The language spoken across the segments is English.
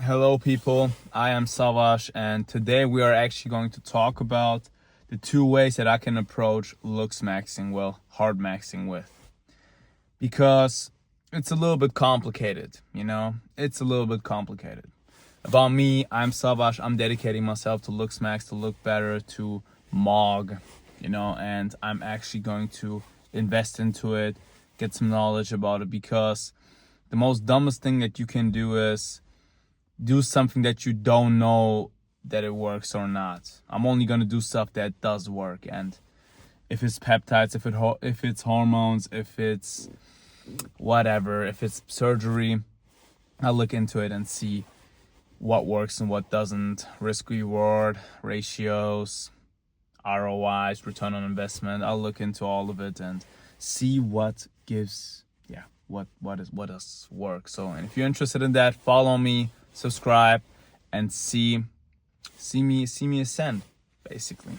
Hello people, I am Savash, and today we are actually going to talk about the two ways that I can approach looks maxing, well, hard maxing with. Because it's a little bit complicated, it's a little bit complicated. About me, I'm Savash, I'm dedicating myself to looks max, to look better, to mog, and I'm actually going to invest into it, get some knowledge about it, because the most dumbest thing that you can do is do something that you don't know that it works or not. I'm only gonna do stuff that does work, and if it's peptides, if it's hormones, if it's whatever, if it's surgery, I'll look into it and see what works and what doesn't. Risk reward ratios, ROIs, return on investment. I'll look into all of it and see what gives, what does work. So, and if you're interested in that, follow me, subscribe, and see me ascend, basically.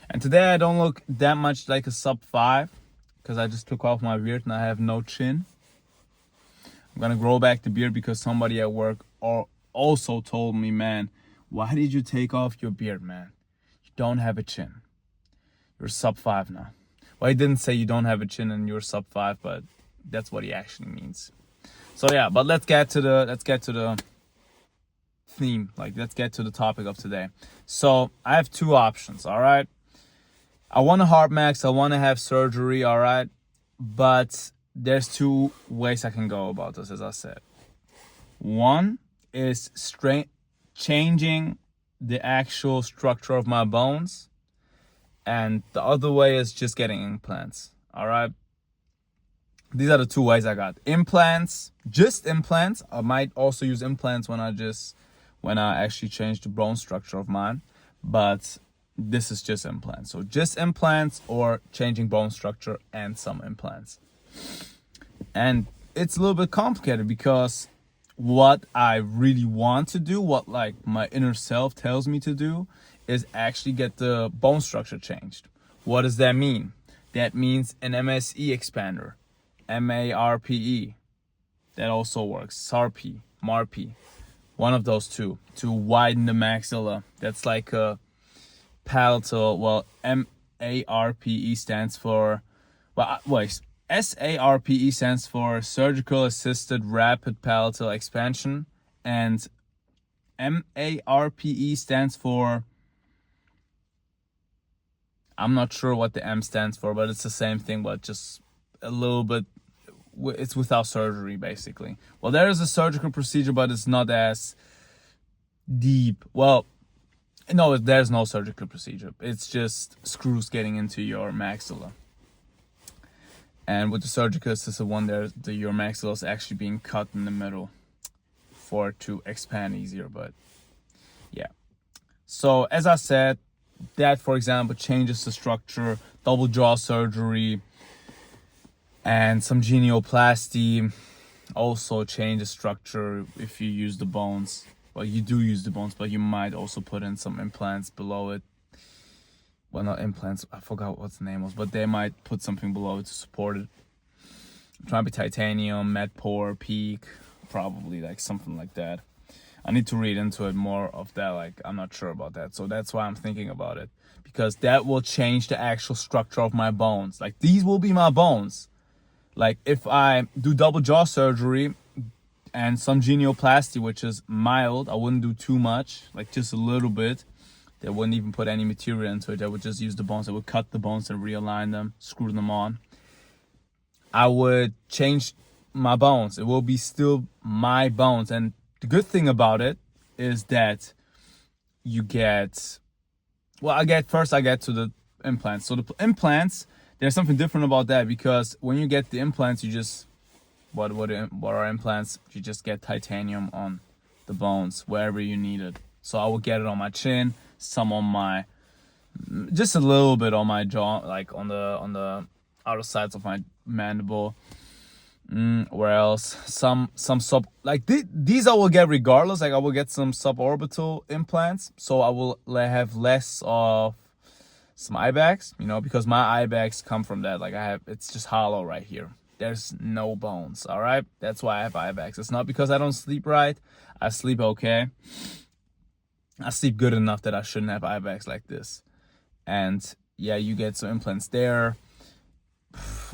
And today I don't look that much like a sub 5 because I just took off my beard and I have no chin. I'm gonna grow back the beard because somebody at work also told me, man, why did you take off your beard, man? You don't have a chin. You're sub 5 now. Well, he didn't say you don't have a chin and you're sub 5, but that's what he actually means. So yeah, but let's get to the theme. Let's get to the topic of today. So I have two options, all right? I want to hard max, I want to have surgery, all right? But there's two ways I can go about this, as I said. One is changing the actual structure of my bones, and the other way is just getting implants, all right? These are the two ways I got. Implants, just implants. I might also use implants when I actually change the bone structure of mine, but this is just implants. So just implants or changing bone structure and some implants. And it's a little bit complicated because what I really want to do, what my inner self tells me to do, is actually get the bone structure changed. What does that mean? That means an MSE expander, MARPE. That also works. SARP, MARPE. One of those two, to widen the maxilla. That's like a palatal. Well, MARPE stands for, SARPE stands for Surgical Assisted Rapid Palatal Expansion, and MARPE stands for, I'm not sure what the M stands for, but it's the same thing, but just a little bit, it's without surgery, basically. Well, there is a surgical procedure, but it's not as deep. Well, no, there's no surgical procedure. It's just screws getting into your maxilla. And with the surgical assisted one, your maxilla is actually being cut in the middle for it to expand easier. But yeah. So as I said, that, for example, changes the structure, double jaw surgery, and some genioplasty also change the structure if you use the bones. Well, you do use the bones, but you might also put in some implants below it. Well, not implants, I forgot what the name was, but they might put something below it to support it. Trying to be titanium, MedPore, Peak, probably something like that. I need to read into it more of that, I'm not sure about that. So that's why I'm thinking about it, because that will change the actual structure of my bones. These will be my bones. If I do double jaw surgery and some genioplasty, which is mild, I wouldn't do too much, just a little bit. They wouldn't even put any material into it. They would just use the bones. They would cut the bones and realign them, screw them on. I would change my bones. It will be still my bones. And the good thing about it is that you get, I get to the implants. So the implants, there's something different about that, because when you get the implants, you just, what are implants? You just get titanium on the bones wherever you need it. So I will get it on my chin, some on just a little bit on my jaw, on the outer sides of my mandible. Where else? Some sub, these I will get regardless. I will get some suborbital implants, so I will have less of some eye bags, because my eye bags come from that. It's just hollow right here. there's no bones. All right, that's why I have eye bags. It's not because I don't sleep right. I sleep okay. I sleep good enough that I shouldn't have eye bags like this. And yeah, you get some implants there,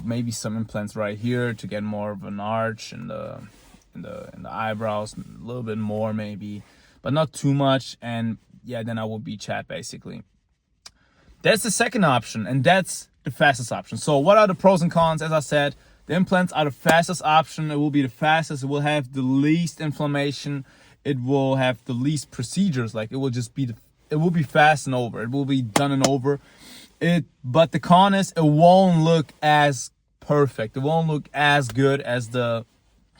maybe some implants right here to get more of an arch in the eyebrows, a little bit more maybe, but not too much. And yeah, then I will be Chad basically. That's the second option, and that's the fastest option. So what are the pros and cons? As I said, the implants are the fastest option. It will be the fastest. It will have the least inflammation. It will have the least procedures. Like, it will just be it will be fast and over. It will be done and over. But the con is it won't look as perfect. It won't look as good as the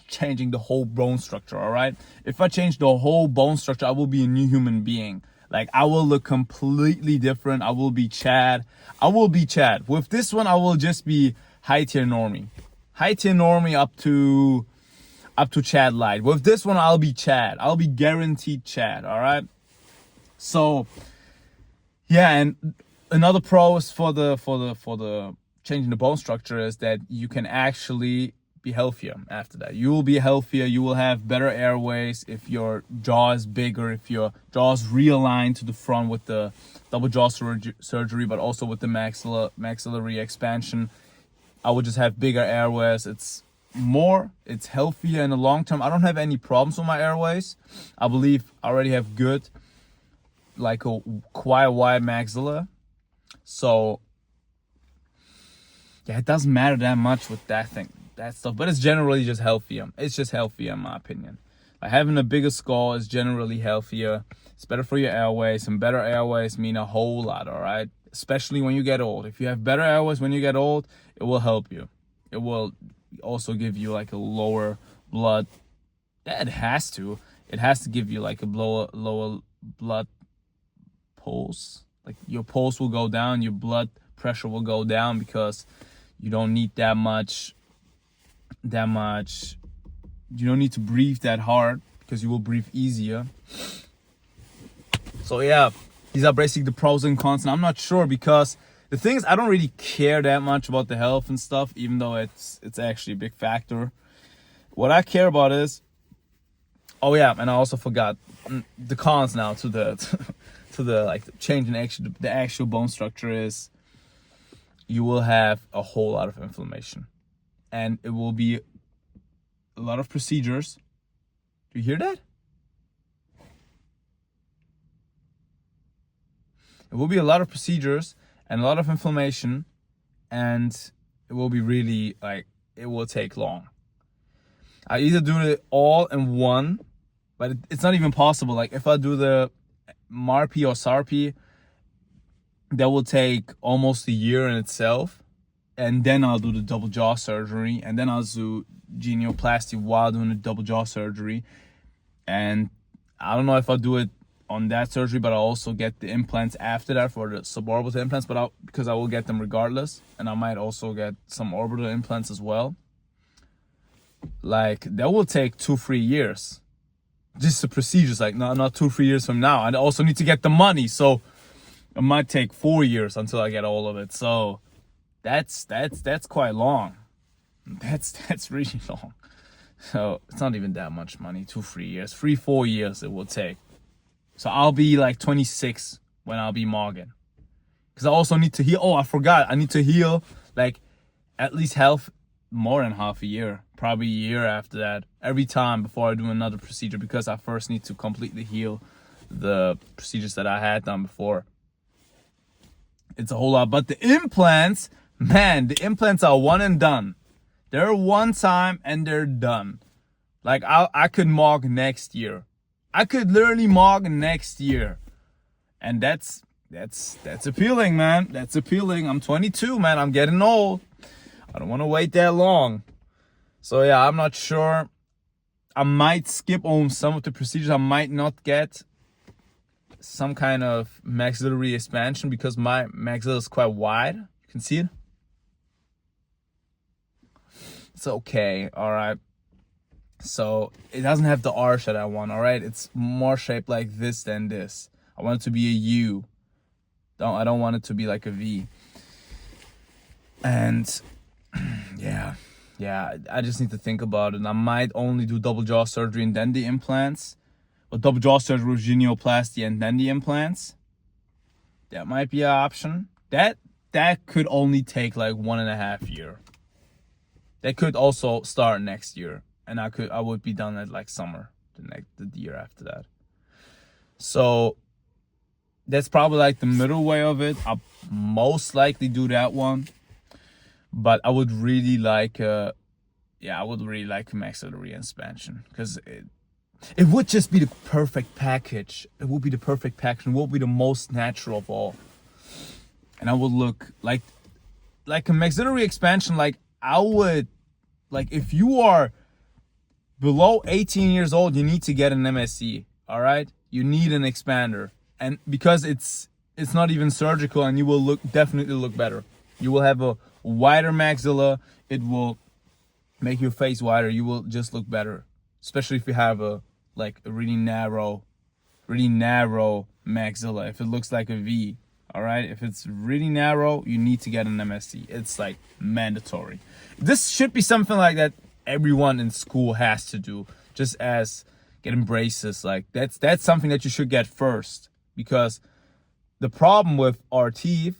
changing the whole bone structure. All right. If I change the whole bone structure, I will be a new human being. Like, I will look completely different. I will be Chad. With this one, I will just be high tier normie. High tier normie up to Chad light. With this one, I'll be Chad. I'll be guaranteed Chad. All right. So yeah, and another pro is for the changing the bone structure is that you can actually be healthier after that. You will be healthier. You will have better airways if your jaw is bigger, if your jaw is realigned to the front with the double jaw surgery, but also with the maxillary expansion. I would just have bigger airways. It's healthier in the long term. I don't have any problems with my airways. I believe I already have good, like a quite wide maxilla. So yeah, it doesn't matter that much with that stuff, but it's generally just healthier. It's just healthier in my opinion. Like, having a bigger skull is generally healthier. It's better for your airways, and better airways mean a whole lot, all right? Especially when you get old. If you have better airways when you get old, it will help you. It will also give you like a lower blood. It has to give you like a lower blood pulse. Like, your pulse will go down, your blood pressure will go down, because you don't need that much. You don't need to breathe that hard, because you will breathe easier. So yeah, these are basically the pros and cons. And I'm not sure, because the thing is, I don't really care that much about the health and stuff, even though it's actually a big factor. What I care about is, oh yeah, and I also forgot the cons now to the like changing the actual bone structure is you will have a whole lot of inflammation, and it will be a lot of procedures. Do you hear that? It will be a lot of procedures and a lot of inflammation, and it will be really, like, it will take long. I either do it all in one, but it's not even possible. Like, if I do the MARPI or SARPI, that will take almost a year in itself. And then I'll do the double jaw surgery, and then I'll do genioplasty while doing the double jaw surgery. And I don't know if I'll do it on that surgery, but I'll also get the implants after that for the suborbital implants, because I will get them regardless. And I might also get some orbital implants as well. Like, that will take 2-3 years. Just the procedures, like, not 2-3 years from now. I also need to get the money, so it might take 4 years until I get all of it. So that's quite long. That's really long. So it's not even that much money. 2-3 years, 3-4 years it will take. So I'll be like 26 when I'll be Morgan, because I also need to heal. Oh, I forgot. I need to heal like at least more than half a year, probably a year after that, every time before I do another procedure, because I first need to completely heal the procedures that I had done before. It's a whole lot. But the implants, man, the implants are one and done. They're one time and they're done. Like, I could Morg next year. I could literally Morg next year. And that's appealing, man. That's appealing. I'm 22, man. I'm getting old. I don't want to wait that long. So yeah, I'm not sure. I might skip on some of the procedures. I might not get some kind of maxillary expansion, because my maxilla is quite wide. You can see it. It's okay, all right. So it doesn't have the arch that I want, all right? It's more shaped like this than this. I want it to be a U. I don't want it to be like a V. And yeah, yeah, I just need to think about it. I might only do double jaw surgery and then the implants, or double jaw surgery with genioplasty and then the implants. That might be an option. That could only take like 1.5 years. That could also start next year, and I would be done at like summer the year after that. So that's probably like the middle way of it. I'll most likely do that one, but I would really like a maxillary expansion, because it would just be the perfect package. It would be the perfect package. It would be the most natural of all, and I would look like a maxillary expansion. Like I would, like if you are below 18 years old, you need to get an MSc. All right, you need an expander, and because it's not even surgical, and you will definitely look better. You will have a wider maxilla. It will make your face wider. You will just look better, especially if you have a really narrow maxilla. If it looks like a V, all right. If it's really narrow, you need to get an MSc. It's like mandatory. This should be something like that everyone in school has to do, just as getting braces. Like that's something that you should get first, because the problem with our teeth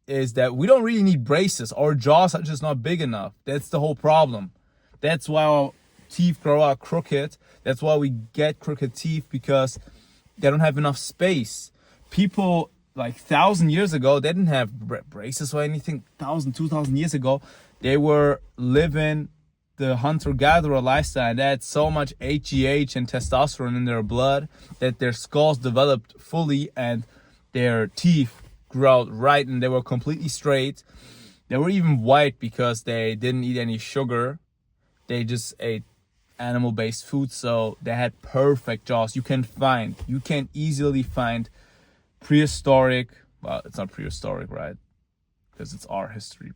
is that we don't really need braces. Our jaws are just not big enough. That's the whole problem. That's why our teeth grow out crooked. That's why we get crooked teeth, because they don't have enough space. People like 1,000 years ago, they didn't have braces or anything. 2,000 years ago, they were living the hunter-gatherer lifestyle. They had so much HGH and testosterone in their blood that their skulls developed fully and their teeth grew out right, and they were completely straight. They were even white because they didn't eat any sugar. They just ate animal-based food, so they had perfect jaws. You can easily find prehistoric, well, it's not prehistoric, right? Because it's our history,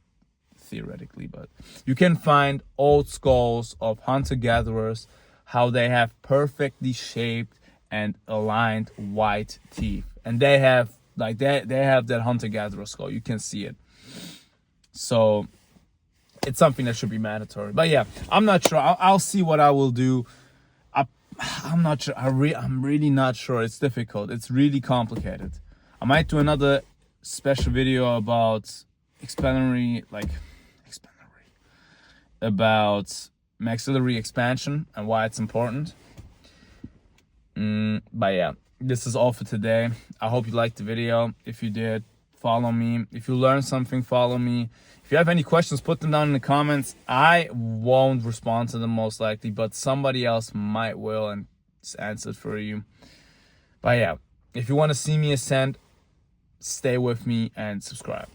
theoretically, but you can find old skulls of hunter-gatherers, how they have perfectly shaped and aligned white teeth. And they have they have that hunter-gatherer skull. You can see it. So it's something that should be mandatory. But yeah, I'm not sure. I'll see what I will do. I'm not sure. I'm really not sure. It's difficult. It's really complicated. I might do another special video about about maxillary expansion and why it's important. But yeah, this is all for today. I hope you liked the video. If you did, follow me. If you learned something, follow me. If you have any questions, put them down in the comments. I won't respond to them most likely, but somebody else might will and answer it for you. But yeah, if you want to see me ascend, stay with me and subscribe.